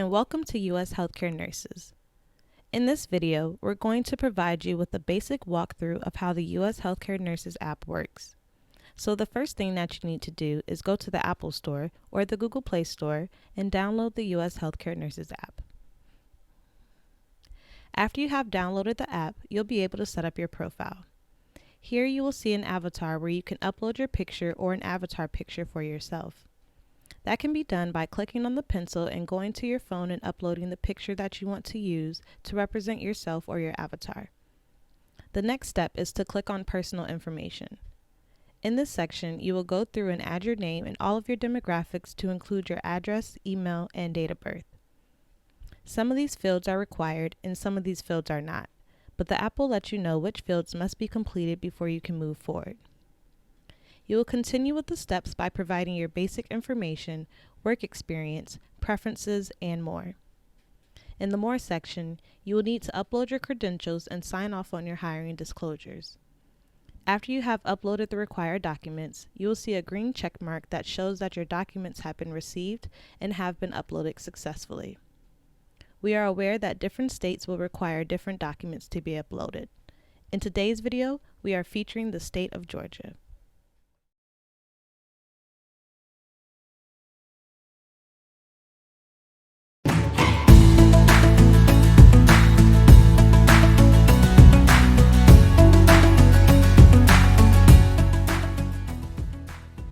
and welcome to US Healthcare Nurses. In this video, we're going to provide you with a basic walkthrough of how the US Healthcare Nurses App works. So the first thing that you need to do is go to the Apple Store or the Google Play Store and download the US Healthcare Nurses App. After you have downloaded the app, you'll be able to set up your profile. Here you will see an avatar where you can upload your picture or an avatar picture for yourself. That can be done by clicking on the pencil and going to your phone and uploading the picture that you want to use to represent yourself or your avatar. The next step is to click on Personal Information. In this section, you will go through and add your name and all of your demographics to include your address, email, and date of birth. Some of these fields are required and some of these fields are not, but the app will let you know which fields must be completed before you can move forward. You will continue with the steps by providing your basic information, work experience, preferences, and more. In the More section, you will need to upload your credentials and sign off on your hiring disclosures. After you have uploaded the required documents, you will see a green check mark that shows that your documents have been received and have been uploaded successfully. We are aware that different states will require different documents to be uploaded. In today's video, we are featuring the state of Georgia.